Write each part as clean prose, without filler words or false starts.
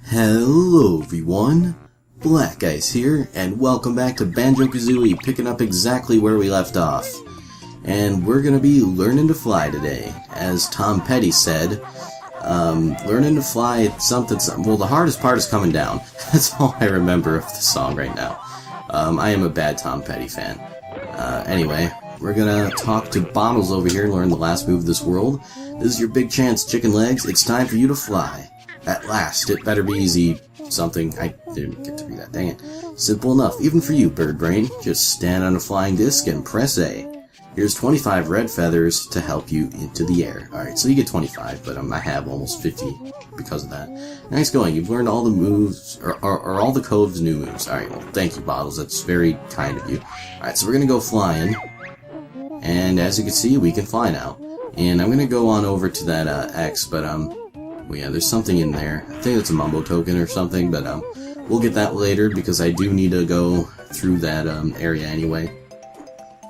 Hello everyone, BlackIce here, and welcome back to Banjo-Kazooie, picking up exactly where we left off. And we're gonna be learning to fly today. As Tom Petty said, learning to fly, something, well, the hardest part is coming down. That's all I remember of the song right now. I am a bad Tom Petty fan. Anyway, we're gonna talk to Bottles over here and learn the last move of this world. This is your big chance, chicken legs. It's time for you to fly. At last, it better be easy something. I didn't get to read that, dang it. Simple enough, even for you, bird brain. Just stand on a flying disc and press A. Here's 25 red feathers to help you into the air. Alright, so you get 25, but I have almost 50 because of that. Nice going, you've learned all the moves, or all the Cove's new moves. Alright, well, thank you, Bottles, that's very kind of you. Alright, so we're gonna go flying, and as you can see, we can fly now. And I'm gonna go on over to that X, but well, yeah, there's something in there. I think it's a mumbo token or something, but we'll get that later because I do need to go through that area anyway.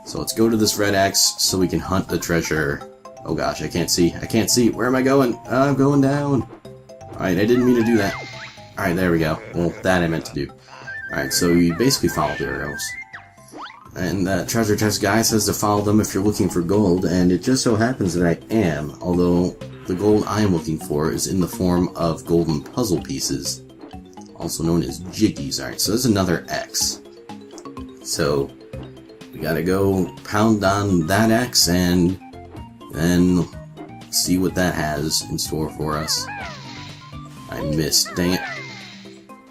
So let's go to this red X so we can hunt the treasure. Oh gosh, I can't see. I can't see. Where am I going? I'm going down. Alright, I didn't mean to do that. Alright, there we go. Well, that I meant to do. Alright, so you basically follow the arrows. And the treasure chest guy says to follow them if you're looking for gold, and it just so happens that I am, although the gold I am looking for is in the form of golden puzzle pieces, also known as jiggies. Alright, so there's another X. So, we gotta go pound on that X and then see what that has in store for us. I missed, dang it.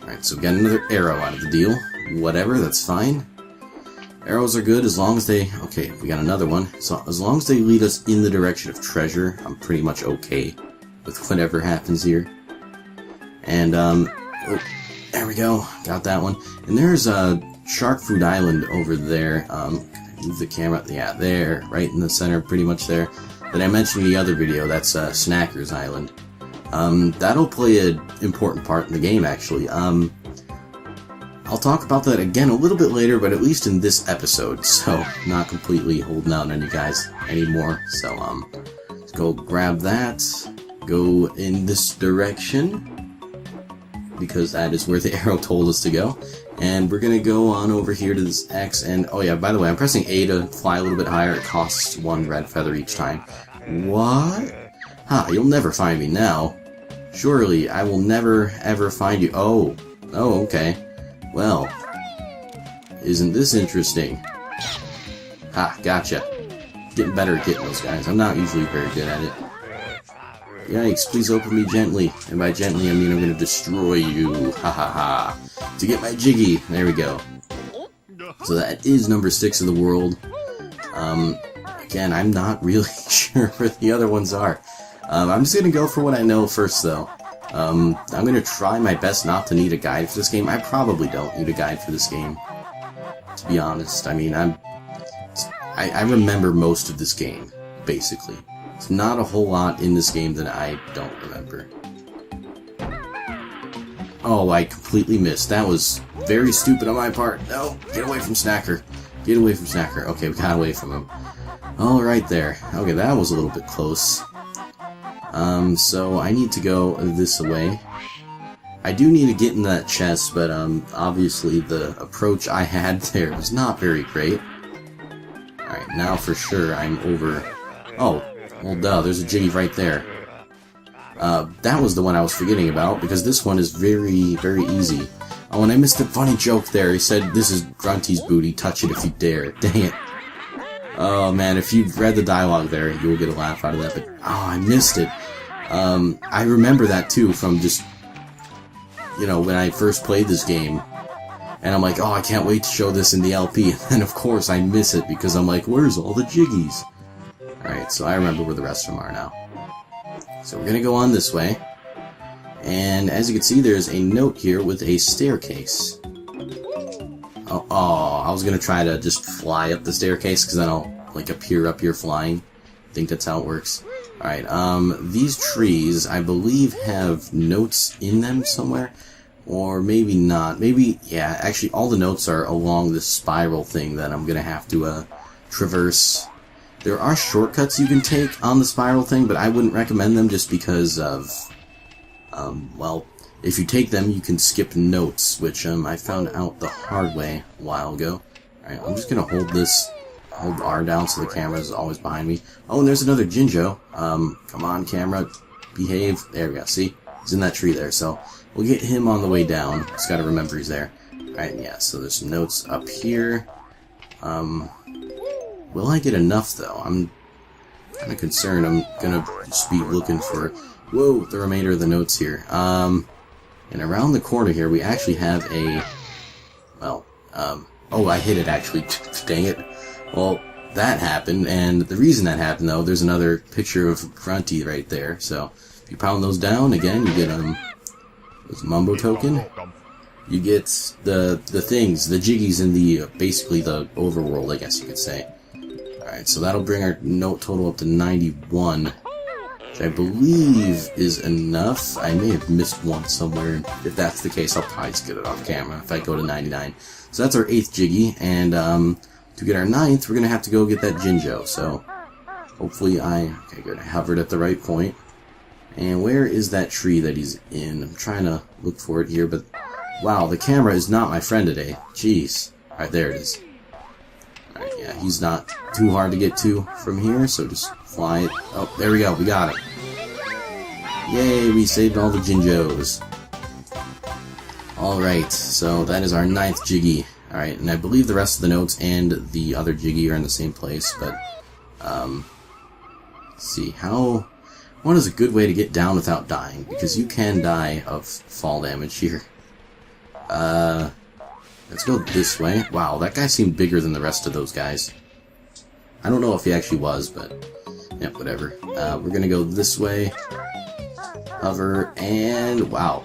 Alright, so we got another arrow out of the deal. Whatever, that's fine. Arrows are good as long as they... Okay, we got another one. So as long as they lead us in the direction of treasure, I'm pretty much okay with whatever happens here. And, oh, there we go. Got that one. And there's a Shark Food Island over there. Move the camera. Yeah, there. Right in the center, pretty much there. That I mentioned in the other video. That's Snacker's Island. That'll play an important part in the game, actually. I'll talk about that again a little bit later, but at least in this episode, so not completely holding out on you guys anymore. So, let's go grab that, go in this direction, because that is where the arrow told us to go, and we're gonna go on over here to this X, and, oh yeah, by the way, I'm pressing A to fly a little bit higher. It costs 1 red feather each time. What? Ha, you'll never find me now. Surely, I will never, ever find you. Oh, okay. Well, isn't this interesting? Ha, gotcha. Getting better at getting those guys. I'm not usually very good at it. Yikes, please open me gently. And by gently, I mean I'm gonna destroy you. Ha ha ha. To get my jiggy. There we go. So that is number 6 in the world. Again, I'm not really sure where the other ones are. I'm just gonna go for what I know first, though. I'm gonna try my best not to need a guide for this game. I probably don't need a guide for this game, to be honest. I mean, I remember most of this game, basically. It's not a whole lot in this game that I don't remember. Oh, I completely missed. That was very stupid on my part. No, get away from Snacker. Get away from Snacker. Okay, we got away from him. Oh, right there. Okay, that was a little bit close. So I need to go this way. I do need to get in that chest, but, obviously the approach I had there was not very great. Alright, now for sure I'm over... Oh, well duh, there's a jiggy right there. That was the one I was forgetting about, because this one is very, very easy. Oh, and I missed a funny joke there. He said, "This is Grunty's booty, touch it if you dare." Dang it. Oh man, if you've read the dialogue there, you'll get a laugh out of that, but, oh, I missed it. I remember that too from just, you know, when I first played this game, and I'm like, oh, I can't wait to show this in the LP, and then of course I miss it because I'm like, where's all the jiggies? Alright, so I remember where the rest of them are now. So we're gonna go on this way, and as you can see, there's a note here with a staircase. Oh, I was gonna try to just fly up the staircase, because then I'll, like, appear up here flying. I think that's how it works. Alright, these trees, I believe, have notes in them somewhere. Or maybe not. Maybe, yeah, actually, all the notes are along this spiral thing that I'm gonna have to, traverse. There are shortcuts you can take on the spiral thing, but I wouldn't recommend them just because of, well, if you take them, you can skip notes, which I found out the hard way a while ago. Alright, I'm just gonna hold R down so the camera is always behind me. Oh, and there's another Jinjo. Come on, camera, behave. There we go, see? He's in that tree there, so we'll get him on the way down. Just gotta remember he's there. Alright, yeah, so there's some notes up here. Will I get enough, though? I'm kind of concerned. I'm gonna just be looking for, whoa, the remainder of the notes here. And around the corner here, we actually have a, well, oh, I hit it, actually. Dang it. Well, that happened, and the reason that happened, though, there's another picture of Grunty right there, so if you pound those down, again, you get, this Mumbo token. You get the things, the jiggies in the, basically the overworld, I guess you could say. Alright, so that'll bring our note total up to 91, which I believe is enough. I may have missed one somewhere. If that's the case, I'll probably just get it off camera if I go to 99. So that's our 8th jiggy, and to get our 9th, we're going to have to go get that Jinjo. So hopefully okay, good, I hovered at the right point. And where is that tree that he's in? I'm trying to look for it here, but wow, the camera is not my friend today. Jeez. Alright, there it is. Alright, yeah, he's not too hard to get to from here, so just fly it. Oh, there we go, we got it. Yay, we saved all the Jinjos. Alright, so that is our 9th jiggy. Alright, and I believe the rest of the notes and the other jiggy are in the same place, but, let's see, what is a good way to get down without dying? Because you can die of fall damage here. Let's go this way. Wow, that guy seemed bigger than the rest of those guys. I don't know if he actually was, but yeah, whatever. We're gonna go this way. Hover, and wow.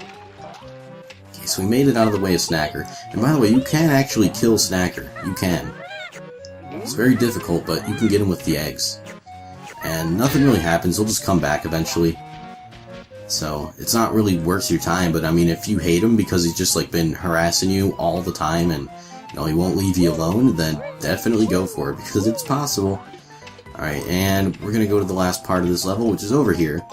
Okay, so we made it out of the way of Snacker. And by the way, you can actually kill Snacker. You can. It's very difficult, but you can get him with the eggs. And nothing really happens, he'll just come back eventually. So, it's not really worth your time, but I mean, if you hate him because he's just like been harassing you all the time and, you know, he won't leave you alone, then definitely go for it, because it's possible. Alright, and we're gonna go to the last part of this level, which is over here.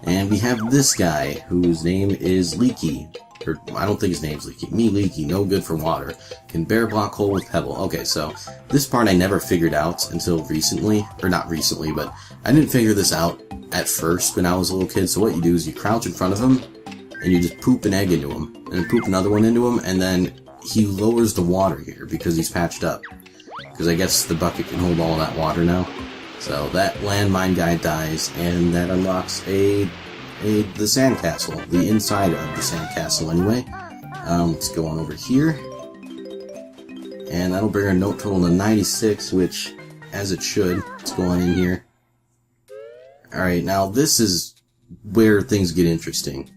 And we have this guy, whose name is Leaky. Or, I don't think his name's Leaky. Me, Leaky, no good for water. Can bear block hole with pebble. Okay, so, this part I never figured out until recently. Or not recently, but I didn't figure this out at first when I was a little kid. So what you do is you crouch in front of him, and you just poop an egg into him. And then poop another one into him, and then he lowers the water here because he's patched up. Because I guess the bucket can hold all that water now. So that landmine guy dies, and that unlocks the sandcastle, the inside of the sandcastle anyway. Let's go on over here. And that'll bring our note total to 96, which, as it should, let's go on in here. Alright, now this is where things get interesting.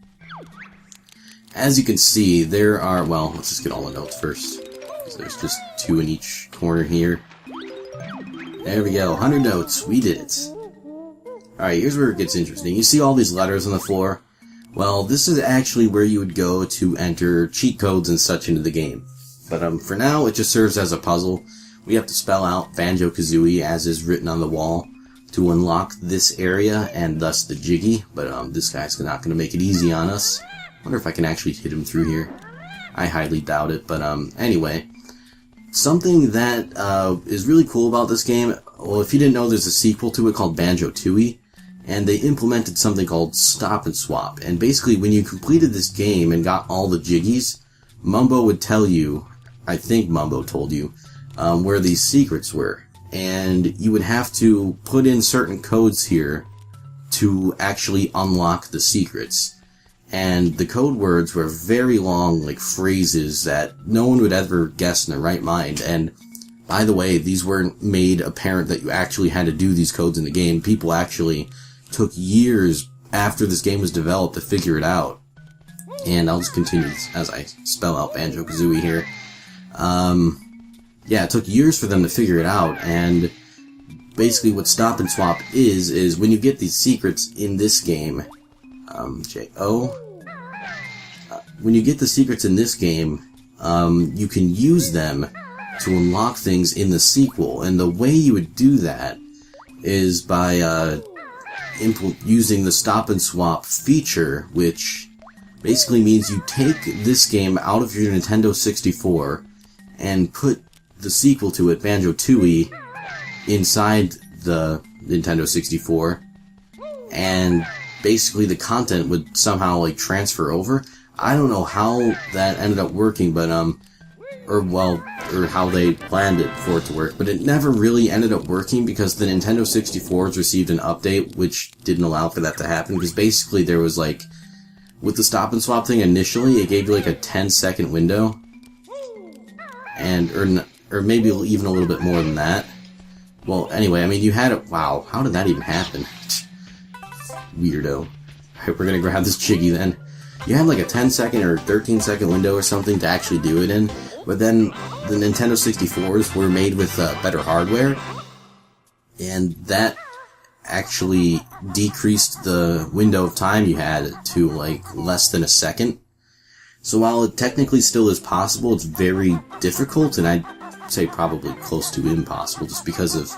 As you can see, there are, well, let's just get all the notes first, because there's just 2 in each corner here. There we go, 100 notes, we did it. Alright, here's where it gets interesting. You see all these letters on the floor? Well, this is actually where you would go to enter cheat codes and such into the game. But for now, it just serves as a puzzle. We have to spell out Banjo-Kazooie as is written on the wall to unlock this area and thus the jiggy. But this guy's not going to make it easy on us. Wonder if I can actually hit him through here. I highly doubt it, but anyway. Something that is really cool about this game, well, if you didn't know, there's a sequel to it called Banjo-Tooie. And they implemented something called Stop and Swap. And basically, when you completed this game and got all the jiggies, Mumbo would tell you, I think Mumbo told you, where these secrets were. And you would have to put in certain codes here to actually unlock the secrets. And the code words were very long, like, phrases that no one would ever guess in their right mind. And, by the way, these weren't made apparent that you actually had to do these codes in the game. People actually took years after this game was developed to figure it out. And I'll just continue as I spell out Banjo-Kazooie here. Yeah, it took years for them to figure it out, and basically what Stop and Swap is when you get these secrets in this game, when you get the secrets in this game, you can use them to unlock things in the sequel, and the way you would do that is by using the Stop and Swap feature, which basically means you take this game out of your Nintendo 64 and put the sequel to it, Banjo-Tooie, inside the Nintendo 64, and basically the content would somehow like transfer over. I don't know how that ended up working, but or how they planned it for it to work, but it never really ended up working because the Nintendo 64s received an update which didn't allow for that to happen, because basically there was like, with the stop and swap thing initially, it gave you like a 10-second window, and or maybe even a little bit more than that. Well, anyway, I mean, you had it. Wow, how did that even happen? Weirdo. Alright, we're gonna grab this Jiggy then. You had like a 10-second or 13-second window or something to actually do it in, but then the Nintendo 64s were made with better hardware, and that actually decreased the window of time you had to like less than a second. So while it technically still is possible, it's very difficult, and I'd say probably close to impossible, just because of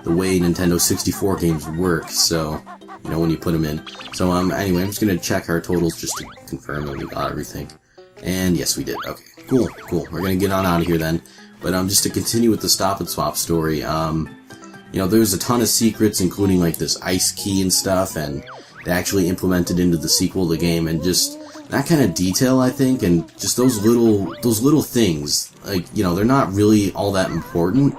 the way Nintendo 64 games work, so, you know, when you put them in. So, anyway, I'm just gonna check our totals just to confirm that we got everything. And yes, we did. Okay, cool. We're gonna get on out of here then. But, just to continue with the stop and swap story, you know, there's a ton of secrets, including, like, this ice key and stuff, and they actually implemented into the sequel of the game, and just that kind of detail, I think, and just those little things, like, you know, they're not really all that important,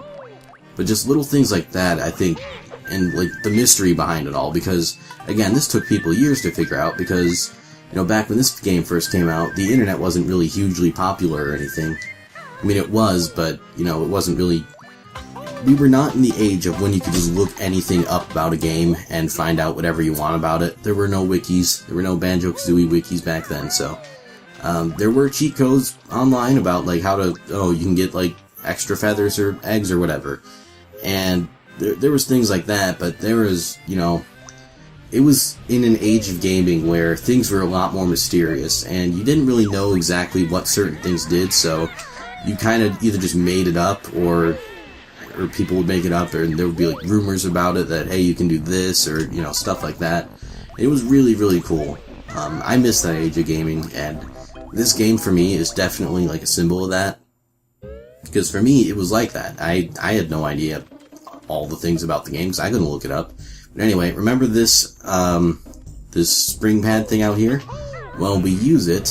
but just little things like that, I think, and, like, the mystery behind it all, because, again, this took people years to figure out, because, you know, back when this game first came out, the internet wasn't really hugely popular or anything. I mean, it was, but, you know, it wasn't really... We were not in the age of when you could just look anything up about a game and find out whatever you want about it. There were no wikis. There were no Banjo-Kazooie wikis back then, so... there were cheat codes online about, like, how to... Oh, you can get, like, extra feathers or eggs or whatever. And there was things like that, but there was, you know... It was in an age of gaming where things were a lot more mysterious, and you didn't really know exactly what certain things did, so you kind of either just made it up, or people would make it up, and there would be like rumors about it that, hey, you can do this, or, you know, stuff like that. It was really, really cool. I miss that age of gaming, and this game for me is definitely like a symbol of that, because for me it was like that. I had no idea all the things about the game because I couldn't look it up. But anyway, remember this this spring pad thing out here? Well, we use it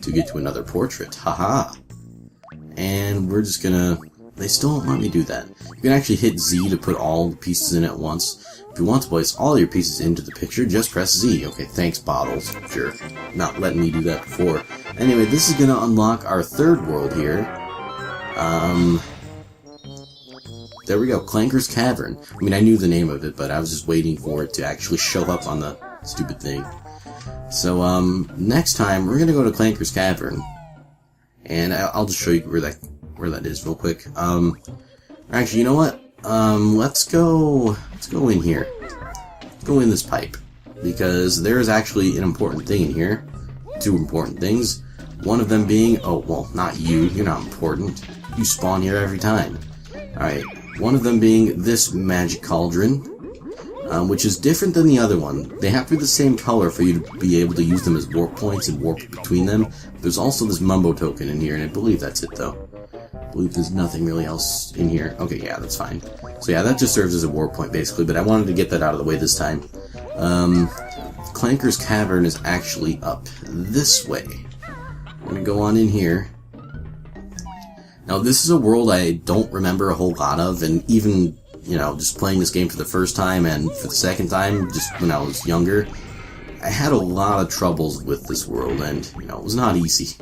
to get to another portrait. Haha. And we're just gonna... They still don't let me do that. You can actually hit Z to put all the pieces in at once. If you want to place all your pieces into the picture, just press Z. Okay, thanks, Bottles. Jerk. Not letting me do that before. Anyway, this is gonna unlock our third world here. There we go, Clanker's Cavern. I mean, I knew the name of it, but I was just waiting for it to actually show up on the stupid thing. So, next time, we're gonna go to Clanker's Cavern. And I'll just show you where that is real quick. Actually, you know what? Let's go in here. Let's go in this pipe. Because there is actually an important thing in here. Two important things. One of them being, oh, well, not you. You're not important. You spawn here every time. Alright. One of them being this magic cauldron, which is different than the other one. They have to be the same color for you to be able to use them as warp points and warp between them. There's also this Mumbo token in here, and I believe that's it, though. I believe there's nothing really else in here. Okay, yeah, that's fine. So yeah, that just serves as a warp point, basically, but I wanted to get that out of the way this time. Clanker's Cavern is actually up this way. We're gonna go on in here. Now, this is a world I don't remember a whole lot of, and even, you know, just playing this game for the first time and for the second time, just when I was younger, I had a lot of troubles with this world, and, you know, it was not easy.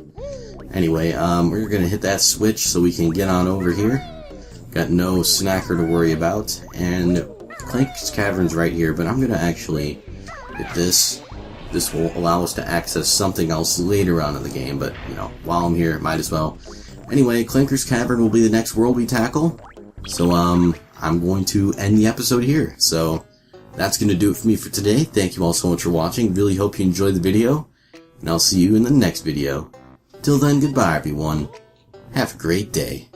Anyway, we're gonna hit that switch so we can get on over here. Got no snacker to worry about, and Clanker's Cavern's right here, but I'm gonna actually hit this. This will allow us to access something else later on in the game, but, you know, while I'm here, might as well. Anyway, Clanker's Cavern will be the next world we tackle, so, I'm going to end the episode here. So, that's going to do it for me for today. Thank you all so much for watching. Really hope you enjoyed the video, and I'll see you in the next video. Till then, goodbye, everyone. Have a great day.